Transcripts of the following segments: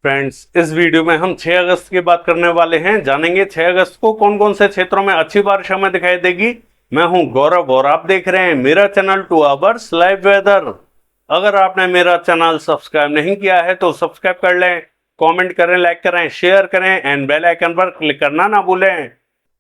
Friends, इस video में हम 6 अगस्त की बात करने वाले हैं। जानेंगे 6 अगस्त को कौन कौन से क्षेत्रों में अच्छी बारिश हमें दिखाई देगी। मैं हूं गौरव और आप देख रहे हैं मेरा चैनल 2 आवर्स लाइव वेदर। अगर आपने मेरा चैनल सब्सक्राइब नहीं किया है तो सब्सक्राइब कर लें, कमेंट करें, लाइक करें, शेयर करें एंड बेल आइकन पर क्लिक करना ना भूलें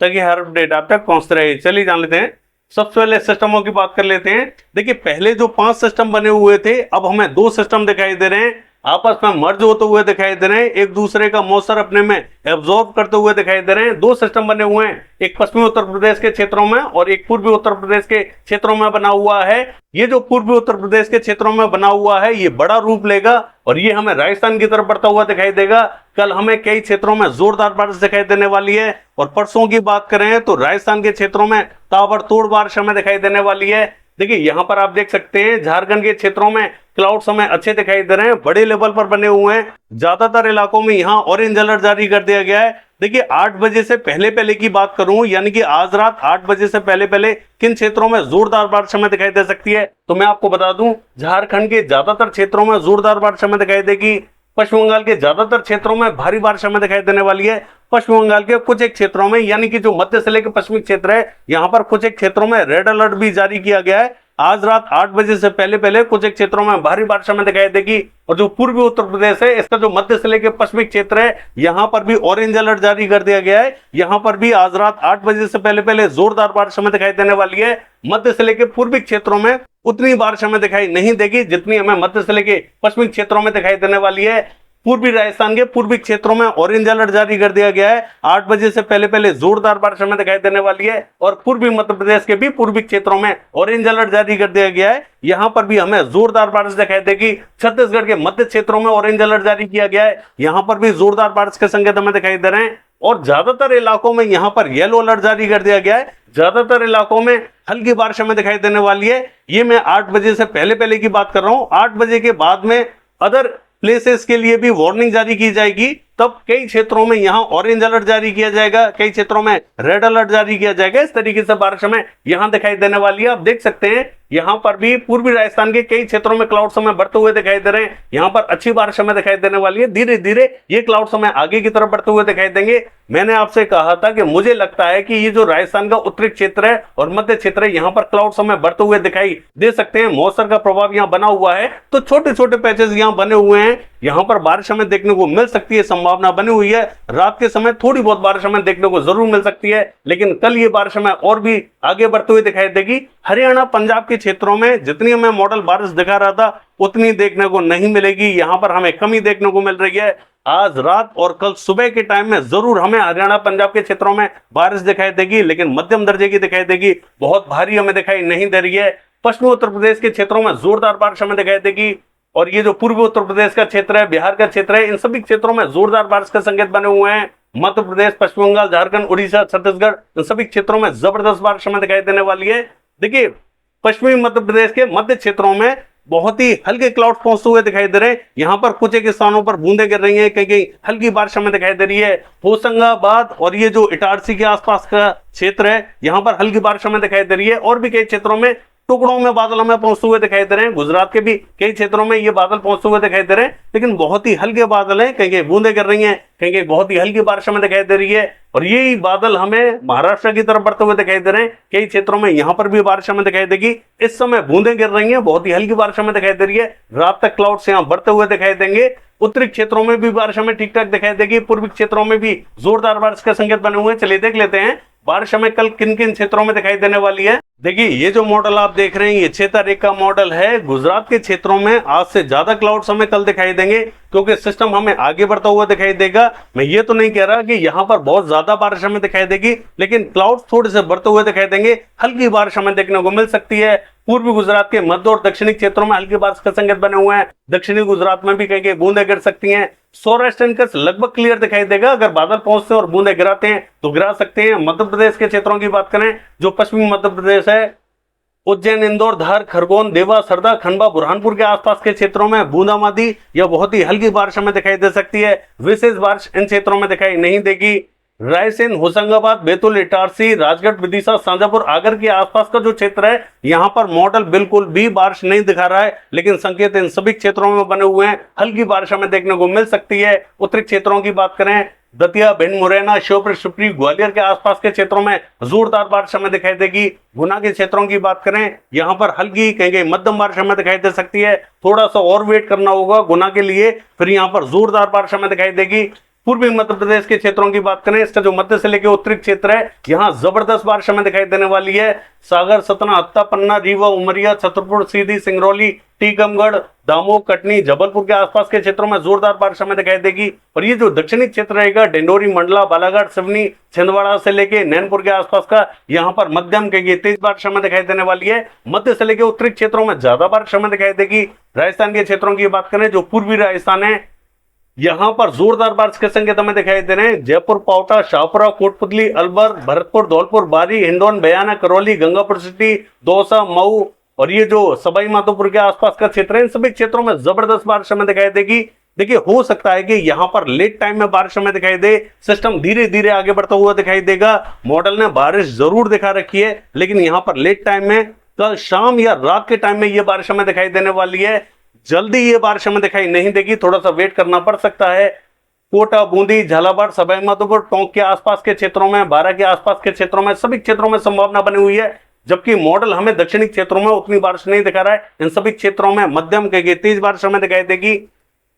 ताकि हर अपडेट आप तक पहुंचते रहे। चलिए जान लेते हैं। सबसे पहले सिस्टमों की बात कर लेते हैं। देखिए, पहले जो 5 सिस्टम बने हुए थे, अब हमें 2 सिस्टम दिखाई दे रहे हैं, आपस में मर्ज होते हुए दिखाई दे रहे हैं, एक दूसरे का मॉइस्चर अपने में एब्जॉर्ब करते हुए दिखाई दे रहे हैं। 2 सिस्टम बने हुए हैं, एक पश्चिमी उत्तर प्रदेश के क्षेत्रों में और एक पूर्वी उत्तर प्रदेश के क्षेत्रों में बना हुआ है। ये जो पूर्वी उत्तर प्रदेश के क्षेत्रों में बना हुआ है, ये बड़ा रूप लेगा और ये हमें राजस्थान की तरफ बढ़ता हुआ दिखाई देगा। कल हमें कई क्षेत्रों में जोरदार बारिश दिखाई देने वाली है और परसों की बात करें तो राजस्थान के क्षेत्रों में ताबड़तोड़ बारिश हमें दिखाई देने वाली है। देखिए, यहां पर आप देख सकते हैं झारखंड के क्षेत्रों में क्लाउड्स हमें अच्छे दिखाई दे रहे हैं, बड़े लेवल पर बने हुए हैं। ज्यादातर इलाकों में यहां ऑरेंज अलर्ट जारी कर दिया गया है। देखिए, 8 बजे से पहले की बात करूं, यानी कि आज रात 8 बजे से पहले किन क्षेत्रों में जोरदार बारिश हमें दिखाई दे सकती है, तो मैं आपको बता दूं, झारखंड के ज्यादातर क्षेत्रों में जोरदार बारिश हमें दिखाई देगी। पश्चिम बंगाल के ज्यादातर क्षेत्रों में भारी बारिश हमें दिखाई देने वाली है। पश्चिम बंगाल के कुछ एक क्षेत्रों में, यानी कि जो मध्य से लेकर पश्चिमी क्षेत्र है, यहां पर कुछ एक क्षेत्रों में रेड अलर्ट भी जारी किया गया है। आज रात 8 बजे से पहले कुछ एक क्षेत्रों में भारी बारिश हमें दिखाई देगी। और जो पूर्वी उत्तर प्रदेश है, इसका जो मध्य से लेकर पश्चिमी क्षेत्र है, यहां पर भी ऑरेंज अलर्ट जारी कर दिया गया है। यहां पर भी आज रात 8 बजे से पहले जोरदार बारिश हमें दिखाई देने वाली है। मध्य से लेकर पूर्वी क्षेत्रों में उतनी बारिश हमें दिखाई नहीं देगी जितनी हमें मध्य से लेकर पश्चिमी क्षेत्रों में दिखाई देने वाली है। पूर्वी राजस्थान के पूर्वी क्षेत्रों में ऑरेंज अलर्ट जारी कर दिया गया है। 8 बजे से पहले जोरदार बारिश हमें दिखाई देने वाली है और पूर्वी मध्य प्रदेश के भी पूर्वी क्षेत्रों में ऑरेंज अलर्ट जारी कर दिया गया है। यहां पर भी हमें जोरदार बारिश दिखाई देगी। छत्तीसगढ़ के मध्य क्षेत्रों में ऑरेंज अलर्ट जारी किया गया है, यहां पर भी जोरदार बारिश के संकेत हमें दिखाई दे रहे हैं। और ज्यादातर इलाकों में यहां पर येलो अलर्ट जारी कर दिया गया है। ज्यादातर इलाकों में हल्की बारिश हमें दिखाई देने वाली है। ये मैं 8 बजे से पहले की बात कर रहा हूं। 8 बजे के बाद में अदर प्लेसेस के लिए भी वार्निंग जारी की जाएगी। तब कई क्षेत्रों में यहां ऑरेंज अलर्ट जारी किया जाएगा, कई क्षेत्रों में रेड अलर्ट जारी किया जाएगा। इस तरीके से बारिश हमें यहां दिखाई देने वाली है। आप देख सकते हैं, यहां पर भी पूर्वी राजस्थान के कई क्षेत्रों में क्लाउड्स हमें बढ़ते हुए दिखाई दे रहे हैं। यहां पर अच्छी बारिश हमें दिखाई देने वाली है। धीरे धीरे ये क्लाउड्स हमें आगे की तरफ बढ़ते हुए दिखाई देंगे। मैंने आपसे कहा था कि मुझे लगता है कि ये जो राजस्थान का उत्तरी क्षेत्र है और मध्य क्षेत्र है, यहां पर क्लाउड्स हमें बढ़ते हुए दिखाई दे सकते हैं। मौसम का प्रभाव यहां बना हुआ है, तो छोटे छोटे पैचेस यहां बने हुए हैं, यहां पर बारिश हमें देखने को मिल सकती है, संभावना बनी हुई है। रात के समय थोड़ी बहुत बारिश हमें देखने को जरूर मिल सकती है, लेकिन कल ये बारिश हमें और भी आगे बढ़ते हुए दिखाई देगी। हरियाणा पंजाब के क्षेत्रों में जितनी हमें मॉडल बारिश दिखा रहा था, उतनी देखने को नहीं मिलेगी। यहां पर हमें कमी देखने को मिल रही है। आज रात और कल सुबह के टाइम में जरूर हमें हरियाणा पंजाब के क्षेत्रों में बारिश दिखाई देगी, लेकिन मध्यम दर्जे की दिखाई देगी, बहुत भारी हमें दिखाई नहीं दे रही है। पश्चिमी उत्तर प्रदेश के क्षेत्रों में जोरदार बारिश हमें दिखाई देगी और ये जो पूर्वी उत्तर प्रदेश का क्षेत्र है, बिहार का क्षेत्र है, इन सभी क्षेत्रों में जोरदार बारिश के संकेत बने हुए हैं। मध्य प्रदेश, पश्चिम बंगाल, झारखंड, उड़ीसा, छत्तीसगढ़, इन सभी क्षेत्रों में जबरदस्त बारिश हमें दिखाई देने वाली है। देखिए, पश्चिमी मध्य प्रदेश के मध्य क्षेत्रों में बहुत ही हल्के क्लाउड पहुंचते हुए दिखाई दे रहे हैं। यहां पर कुछ एक स्थानों पर बूंदें गिर रही हैं, कहीं कहीं हल्की बारिश हमें दिखाई दे रही है। होशंगाबाद और ये जो इटारसी के आसपास का क्षेत्र है, यहां पर हल्की बारिश हमें दिखाई दे रही है। और भी कई क्षेत्रों में टुकड़ों में बादल हमें पहुंचते हुए दिखाई दे रहे हैं। गुजरात के भी कई क्षेत्रों में ये बादल पहुंचते हुए दिखाई दे रहे हैं, लेकिन बहुत ही हल्के बादल हैं, कहीं कहीं बूंदें गिर रही हैं, कहीं कहीं बहुत ही हल्की बारिश हमें दिखाई दे रही है। और यही बादल हमें महाराष्ट्र की तरफ बढ़ते हुए दिखाई दे रहे हैं। कई क्षेत्रों में यहां पर भी बारिश हमें दिखाई देगी। इस समय बूंदें गिर रही हैं, बहुत ही हल्की बारिश हमें दिखाई दे रही है। रात तक क्लाउड्स यहां बढ़ते हुए दिखाई देंगे। उत्तरी क्षेत्रों में भी बारिश हमें ठीक ठाक दिखाई देगी। पूर्वी क्षेत्रों में भी जोरदार बारिश के संकेत बने हुए हैं। चलिए देख लेते हैं बारिश हमें कल किन किन क्षेत्रों में दिखाई देने वाली है। देखिए, ये जो मॉडल आप देख रहे हैं, ये क्षेत्र रेखा मॉडल है। गुजरात के क्षेत्रों में आज से ज्यादा क्लाउड्स हमें कल दिखाई देंगे, क्योंकि सिस्टम हमें आगे बढ़ता हुआ दिखाई देगा। मैं ये तो नहीं कह रहा कि यहां पर बहुत ज्यादा बारिश हमें दिखाई देगी, लेकिन क्लाउड्स थोड़े से बढ़ते हुए दिखाई देंगे। हल्की बारिश हमें देखने को मिल सकती है। पूर्वी गुजरात के मध्य और दक्षिणी क्षेत्रों में हल्की बारिश के संकेत बने हुए हैं। दक्षिणी गुजरात में भी कहीं कहीं बूंदें गिर सकती हैं। सौराष्ट्र का लगभग क्लियर दिखाई देगा। अगर बादल पहुंचते हैं और बूंदें गिराते हैं तो गिरा सकते हैं। मध्य प्रदेश के क्षेत्रों की बात करें, जो पश्चिमी मध्य प्रदेश है, उज्जैन, इंदौर, धार, खरगोन, देवास, हरदा, खंडवा, बुरहानपुर के आसपास के क्षेत्रों में बूंदाबांदी या बहुत ही हल्की बारिश हमें दिखाई दे सकती है। विशेष बारिश इन क्षेत्रों में दिखाई नहीं देगी। रायसेन, होशंगाबाद, बैतूल, इटारसी, राजगढ़, विदिशा, शाजापुर, आगर के आसपास का जो क्षेत्र है यहाँ पर मॉडल बिल्कुल भी बारिश नहीं दिखा रहा है, लेकिन संकेत इन सभी क्षेत्रों में बने हुए हैं, हल्की बारिश हमें देखने को मिल सकती है। उत्तरी क्षेत्रों की बात करें, दतिया, भिंड, मुरैना, श्योपुर, शिवपुरी, ग्वालियर के आसपास के क्षेत्रों में जोरदार बारिश हमें दिखाई देगी। गुना के क्षेत्रों की बात करें, यहाँ पर हल्की कहीं मध्यम बारिश हमें दिखाई दे सकती है, थोड़ा सा और वेट करना होगा गुना के लिए, फिर यहाँ पर जोरदार बारिश हमें दिखाई देगी। पूर्वी मध्य प्रदेश के क्षेत्रों की बात करें, इसका जो मध्य से लेकर उत्तरी क्षेत्र है यहाँ जबरदस्त बारिश हमें दिखाई देने वाली है। सागर, सतना, हत्ता, पन्ना, रीवा, उमरिया, छतरपुर, सीधी, सिंगरौली, टीकमगढ़, दामोह, कटनी, जबलपुर के आसपास के क्षेत्रों में जोरदार बारिश हमें दिखाई देगी। और ये जो दक्षिणी क्षेत्र रहेगा, डिंडोरी, मंडला, बालाघाट, सिवनी, छिंदवाड़ा से लेके नैनपुर के आसपास का, यहाँ पर मध्यम के तेज बारिश हमें दिखाई देने वाली है। मध्य से लेकर उत्तरी क्षेत्रों में ज्यादा बारिश हमें दिखाई देगी। राजस्थान के क्षेत्रों की बात करें, जो पूर्वी राजस्थान है यहां पर जोरदार बारिश के संकेत हमें दिखाई दे रहे हैं। जयपुर, पावटा, शाहपुरा, कोटपुतली, अलवर, भरतपुर, धौलपुर, बारी, हिंडौन, बयाना, करौली, गंगापुर सिटी, दौसा, मऊ और ये जो सवाई माधोपुर के आसपास का क्षेत्र है, इन सभी क्षेत्रों में जबरदस्त बारिश हमें दिखाई देगी। देखिए, हो सकता है कि यहां पर लेट टाइम में बारिश हमें दिखाई दे, सिस्टम धीरे धीरे आगे बढ़ता हुआ दिखाई देगा। मॉडल ने बारिश जरूर दिखा रखी है, लेकिन यहां पर लेट टाइम में कल शाम या रात के टाइम में यह बारिश हमें दिखाई देने वाली है। जल्दी ये बारिश हमें दिखाई नहीं देगी, थोड़ा सा वेट करना पड़ सकता है। कोटा, बूंदी, झालावाड़, सवाई माधोपुर, टोंक के आसपास के क्षेत्रों में, बारां के आसपास के क्षेत्रों में, सभी क्षेत्रों में संभावना बनी हुई है, जबकि मॉडल हमें दक्षिणी क्षेत्रों में उतनी बारिश नहीं दिखा रहा है। इन सभी क्षेत्रों में मध्यम के तेज बारिश हमें दिखाई देगी।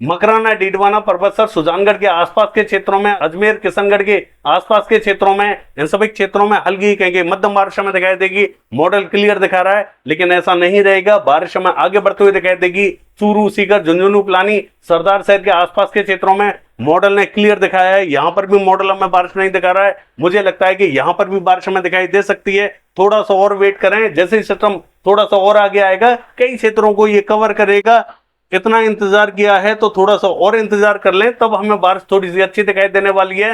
मकराना, डीडवाना, परबतसर, सुजानगढ़ के आसपास के क्षेत्रों में, अजमेर, किशनगढ़ के आसपास के क्षेत्रों में, इन सभी क्षेत्रों में हल्की कहेंगे मध्यम बारिश हमें दिखाई देगी। मॉडल क्लियर दिखा रहा है, लेकिन ऐसा नहीं रहेगा, बारिश हमें आगे बढ़ते हुए दिखाई देगी। चूरू, सीकर, झुंझुनू, पिलानी, सरदार शहर के आसपास के क्षेत्रों में मॉडल ने क्लियर दिखाया है। यहां पर भी मॉडल हमें बारिश नहीं दिखा रहा है, मुझे लगता है कि यहां पर भी बारिश हमें दिखाई दे सकती है। थोड़ा सा और वेट करें, जैसे ही सिस्टम थोड़ा सा और आगे आएगा, कई क्षेत्रों को ये कवर करेगा। इतना इंतजार किया है तो थोड़ा सा और इंतजार कर लें, तब हमें बारिश थोड़ी सी अच्छी दिखाई देने वाली है।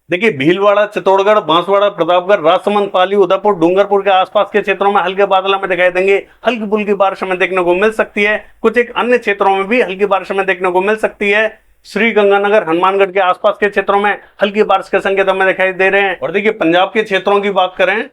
देखिए, भीलवाड़ा, चित्तौड़गढ़, बांसवाड़ा, प्रतापगढ़, राजसमंद, पाली, उदयपुर, डूंगरपुर के आसपास के क्षेत्रों में हल्के बादल हमें दिखाई देंगे। हल्की फुल्की बारिश हमें देखने को मिल सकती है। कुछ एक अन्य क्षेत्रों में भी हल्की बारिश हमें देखने को मिल सकती है। श्री गंगानगर, हनुमानगढ़ के आसपास के क्षेत्रों में हल्की बारिश के संकेत हमें दिखाई दे रहे हैं। और देखिए, पंजाब के क्षेत्रों की बात करें,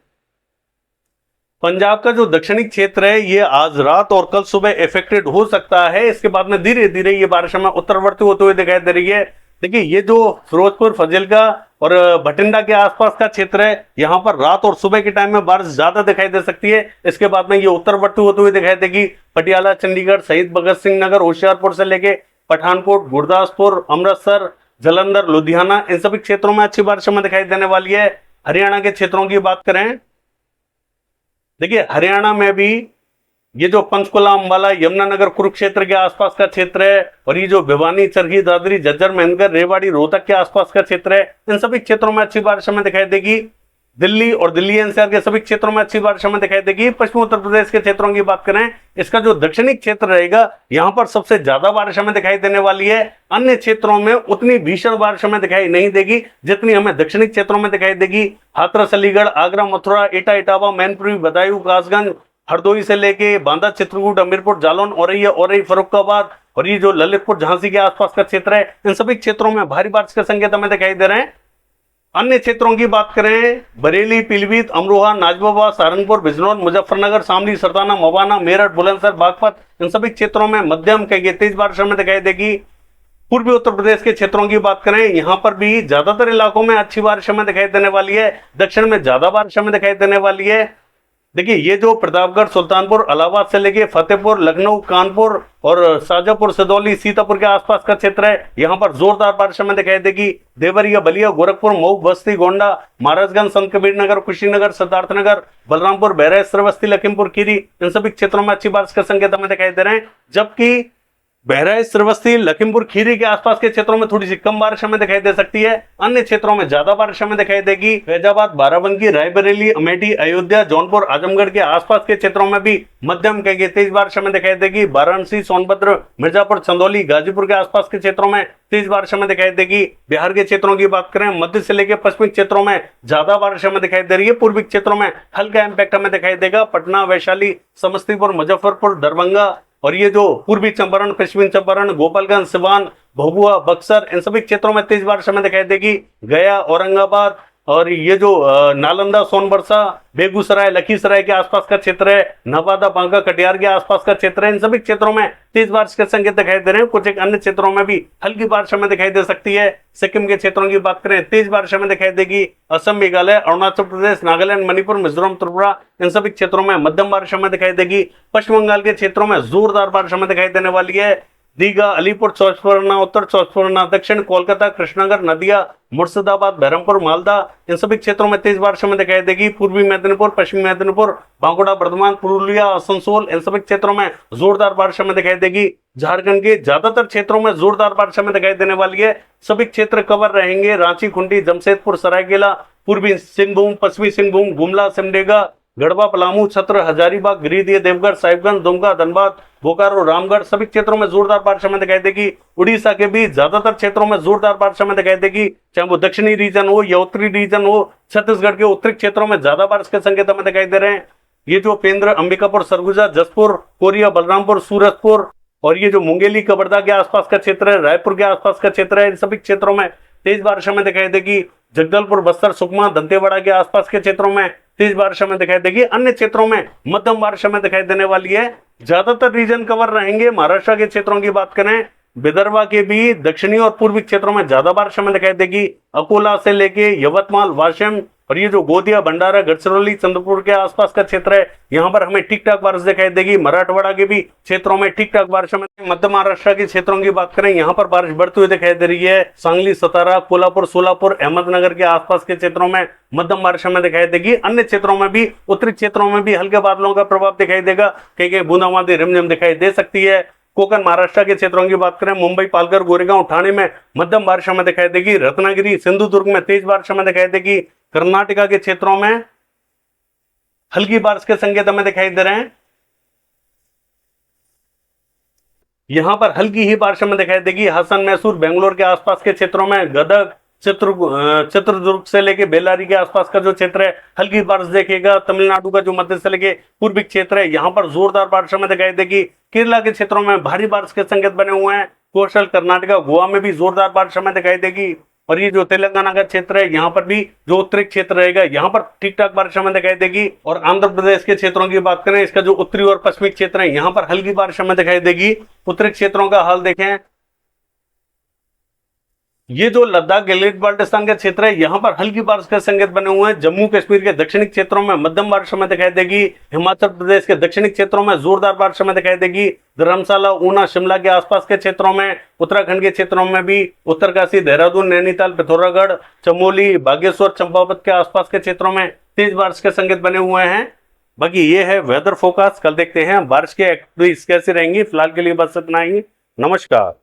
पंजाब का जो दक्षिणी क्षेत्र है ये आज रात और कल सुबह इफेक्टेड हो सकता है। इसके बाद में धीरे धीरे ये बारिश हमें उत्तरवर्ती होते हुए दिखाई दे रही है। देखिए, ये जो फिरोजपुर, फजिल्का और बठिंडा के आसपास का क्षेत्र है, यहाँ पर रात और सुबह के टाइम में बारिश ज्यादा दिखाई दे सकती है। इसके बाद में ये उत्तरवर्ती होते हुए दिखाई देगी। पटियाला, चंडीगढ़, शहीद भगत सिंह नगर, होशियारपुर से लेके पठानकोट, गुरदासपुर, अमृतसर, जलंधर, लुधियाना, इन सभी क्षेत्रों में अच्छी बारिश हमें दिखाई देने वाली है। हरियाणा के क्षेत्रों की बात करें, देखिए, हरियाणा में भी ये जो पंचकुला, अंबाला, यमुनानगर, कुरुक्षेत्र के आसपास का क्षेत्र है और ये जो भिवानी, चरखी, दादरी, झज्जर, महेंद्रगढ़, रेवाड़ी, रोहतक के आसपास का क्षेत्र है, इन सभी क्षेत्रों में अच्छी बारिश हमें दिखाई देगी। दिल्ली और दिल्ली एनसीआर के सभी क्षेत्रों में अच्छी बारिश हमें दिखाई देगी। पश्चिमी उत्तर प्रदेश के क्षेत्रों की बात करें, इसका जो दक्षिणी क्षेत्र रहेगा यहाँ पर सबसे ज्यादा बारिश हमें दिखाई देने वाली है। अन्य क्षेत्रों में उतनी भीषण बारिश हमें दिखाई नहीं देगी जितनी हमें दक्षिणी क्षेत्रों में दिखाई देगी। हाथरस, अलीगढ़, आगरा, मथुरा, एटा, इटावा, मैनपुरी, बदायूं, कासगंज, हरदोई से लेके बांदा, चित्रकूट, हमीरपुर, जालौन, औरैया, औरई, फर्रुखाबाद और ये जो ललितपुर, झांसी के आसपास का क्षेत्र है, इन सभी क्षेत्रों में भारी बारिश के संकेत हमें दिखाई दे रहे हैं। अन्य क्षेत्रों की बात करें, बरेली, पीलीभीत, अमरोहा, नाजबाबाद, सहारनपुर, बिजनौर, मुजफ्फरनगर, शामली, सरदाना, मवाना, मेरठ, बुलंदशहर, बागपत, इन सभी क्षेत्रों में मध्यम कहेंगे तेज बारिश हमें दिखाई देगी। पूर्वी उत्तर प्रदेश के क्षेत्रों की बात करें, यहां पर भी ज्यादातर इलाकों में अच्छी बारिश हमें दिखाई देने वाली है। दक्षिण में ज्यादा बारिश हमें दिखाई देने वाली है। देखिए, ये जो प्रतापगढ़, सुल्तानपुर, इलाहाबाद से लेके फतेहपुर, लखनऊ, कानपुर और शाजापुर, सदौली, सीतापुर के आसपास का क्षेत्र है, यहाँ पर जोरदार बारिश हमें दिखाई देगी। देवरिया, बलिया, गोरखपुर, मऊ, बस्ती, गोंडा, महाराजगंज, संत कबीर नगर, कुशीनगर, सिद्धार्थनगर, बलरामपुर, बहराइच, श्रावस्ती, लखीमपुर खीरी, इन सभी क्षेत्रों में अच्छी बारिश के संकेत हमें दिखाई दे रहे हैं। जबकि बहराइच, श्रावस्ती, लखीमपुर खीरी के आसपास के क्षेत्रों में थोड़ी सी कम बारिश हमें दिखाई दे सकती है। अन्य क्षेत्रों में ज्यादा बारिश हमें दिखाई देगी। फैजाबाद, बाराबंकी, रायबरेली, अमेठी, अयोध्या, जौनपुर, आजमगढ़ के आसपास के क्षेत्रों में भी मध्यम कहेंगे तेज बारिश हमें दिखाई देगी। वाराणसी, सोनभद्र, मिर्जापुर, चंदौली, गाजीपुर के आसपास के क्षेत्रों में तेज बारिश हमें दिखाई देगी। बिहार के क्षेत्रों की बात करें, मध्य से लेकर पश्चिमी क्षेत्रों में ज्यादा बारिश हमें दिखाई दे रही है। पूर्वी क्षेत्रों में हल्का इंपैक्ट हमें दिखाई देगा। पटना, वैशाली, समस्तीपुर, मुजफ्फरपुर, दरभंगा, और ये जो पूर्वी चंपारण, पश्चिमी चंपारण, गोपालगंज, सिवान, भभुआ, बक्सर, इन सभी क्षेत्रों में तेज बारिश हमें दिखाई देगी। गया, औरंगाबाद और ये जो नालंदा, सोनबरसा, बेगूसराय, लखीसराय के आसपास का क्षेत्र है, नवादा, बांका, कटिहार के आसपास का क्षेत्र है, इन सभी क्षेत्रों में तेज बारिश के संकेत दिखाई दे रहे हैं। कुछ एक अन्य क्षेत्रों में भी हल्की बारिश हमें दिखाई दे सकती है। सिक्किम के क्षेत्रों की बात करें, तेज बारिश हमें दिखाई देगी। असम, मेघालय, अरुणाचल प्रदेश, नागालैंड, मणिपुर, मिजोरम, त्रिपुरा, इन सभी क्षेत्रों में मध्यम बारिश हमें दिखाई देगी। पश्चिम बंगाल के क्षेत्रों में जोरदार बारिश हमें दिखाई देने वाली है। दीघा, अलीपुर, चौबीस परगना उत्तर, चौबीस परगना दक्षिण, कोलकाता, कृष्णनगर, नदिया, मुर्शिदाबाद, बहरमपुर, मालदा, इन सभी क्षेत्रों में तेज बारिश हमें दिखाई देगी। पूर्वी मेदिनीपुर, पश्चिमी मेदिनीपुर, बांकुड़ा, बर्धमान, पुरुलिया, आसनसोल, इन सभी क्षेत्रों में जोरदार बारिश हमें दिखाई देगी। झारखंड के ज्यादातर क्षेत्रों में जोरदार बारिश हमें दिखाई देने वाली है। सभी क्षेत्र कवर रहेंगे। रांची, खूंटी, जमशेदपुर, सरायकेला, पूर्वी सिंहभूम, पश्चिमी सिंहभूम, गुमला, सिमडेगा, गढ़वा, पलामू, छत्र, हजारीबाग, गिरिडीह, देवघर, साहिबगंज, दुमका, धनबाद, बोकारो, रामगढ़, सभी क्षेत्रों में जोरदार बारिश हमें दिखाई देगी। उड़ीसा के भी ज्यादातर क्षेत्रों में जोरदार बारिश हमें दिखाई देगी, चाहे वो दक्षिणी रीजन हो या उत्तरी रीजन हो। छत्तीसगढ़ के उत्तरी क्षेत्रों में ज्यादा बारिश के संकेत हमें दिखाई दे रहे हैं। ये जो पेंद्र, अंबिकापुर, सरगुजा, जसपुर, कोरिया, बलरामपुर, सूरजपुर और ये जो मुंगेली, कवर्धा के आसपास का क्षेत्र है, रायपुर के आसपास का क्षेत्र है, इन सभी क्षेत्रों में तेज बारिश हमें दिखाई देगी। जगदलपुर, बस्तर, सुकमा, दंतेवाड़ा के आसपास के क्षेत्रों में तेज बारिश हमें दिखाई देगी। अन्य क्षेत्रों में मध्यम बारिश हमें दिखाई देने वाली है। ज्यादातर रीजन कवर रहेंगे। महाराष्ट्र के क्षेत्रों की बात करें, विदर्भा के भी दक्षिणी और पूर्वी क्षेत्रों में ज्यादा बारिश हमें दिखाई देगी। अकोला से लेके यवतमाल, वाशिम और ये जो गोदिया, भंडारा, गढ़चिरौली, चंद्रपुर के आसपास का क्षेत्र है, यहाँ पर हमें ठीक ठाक बारिश दिखाई देगी। मराठवाड़ा के भी क्षेत्रों में ठीक ठाक बारिश हमें। मध्य महाराष्ट्र के क्षेत्रों की बात करें, यहाँ पर बारिश बढ़ती हुई दिखाई दे रही है। सांगली, सतारा, कोल्हापुर, सोलापुर, अहमदनगर के आसपास के क्षेत्रों में मध्यम बारिश हमें दिखाई देगी। अन्य क्षेत्रों में भी, उत्तरी क्षेत्रों में भी हल्के बादलों का प्रभाव दिखाई देगा। कहीं कहीं बूंदाबांदी, रिमझिम दिखाई दे सकती है। कोकण महाराष्ट्र के क्षेत्रों की बात करें, मुंबई, पालघर, गोरेगांव, ठाणे में मध्यम बारिश हमें दिखाई देगी। रत्नागिरी, सिंधुदुर्ग में तेज बारिश हमें दिखाई देगी। कर्नाटका के क्षेत्रों में हल्की बारिश के संकेत हमें दिखाई दे रहे हैं। यहां पर हल्की ही बारिश हमें दिखाई देगी। हासन, मैसूर, बेंगलोर के आसपास के क्षेत्रों में, गदग, चित्रदुर्ग से लेके बेल्लारी के आसपास का जो क्षेत्र है, हल्की बारिश देखेगा। तमिलनाडु का जो मध्य से लेके पूर्वी क्षेत्र है, यहाँ पर जोरदार बारिश हमें दिखाई देगी। केरला के क्षेत्रों में भारी बारिश के संकेत बने हुए हैं। कोस्टल कर्नाटका, गोवा में भी जोरदार बारिश हमें दिखाई देगी। और ये जो तेलंगाना का क्षेत्र है, यहाँ पर भी जो उत्तरी क्षेत्र रहेगा, यहाँ पर ठीक ठाक बारिश हमें दिखाई देगी। और आंध्र प्रदेश के क्षेत्रों की बात करें, इसका जो उत्तरी और पश्चिमी क्षेत्र है, यहाँ पर हल्की बारिश हमें दिखाई देगी। उत्तरी क्षेत्रों का हाल देखें, ये जो लद्दाख, गिलगित बाल्टिस्तान का क्षेत्र है, यहाँ पर हल्की बारिश के संकेत बने हुए हैं। जम्मू कश्मीर के दक्षिणी क्षेत्रों में मध्यम बारिश हमें दिखाई देगी। हिमाचल प्रदेश के दक्षिणी क्षेत्रों में जोरदार बारिश हमें दिखाई देगी। धर्मशाला, ऊना, शिमला के आसपास के क्षेत्रों में, उत्तराखंड के क्षेत्रों में भी, उत्तरकाशी, देहरादून, नैनीताल, पिथौरागढ़, चमोली, बागेश्वर, चंपावत के आसपास के क्षेत्रों में तेज बारिश के संकेत बने हुए हैं। बाकी ये है वेदर फोरकास्ट। कल देखते हैं बारिश के एक्टिविटीज कैसी रहेंगी। फिलहाल के लिए बस इतना ही। नमस्कार।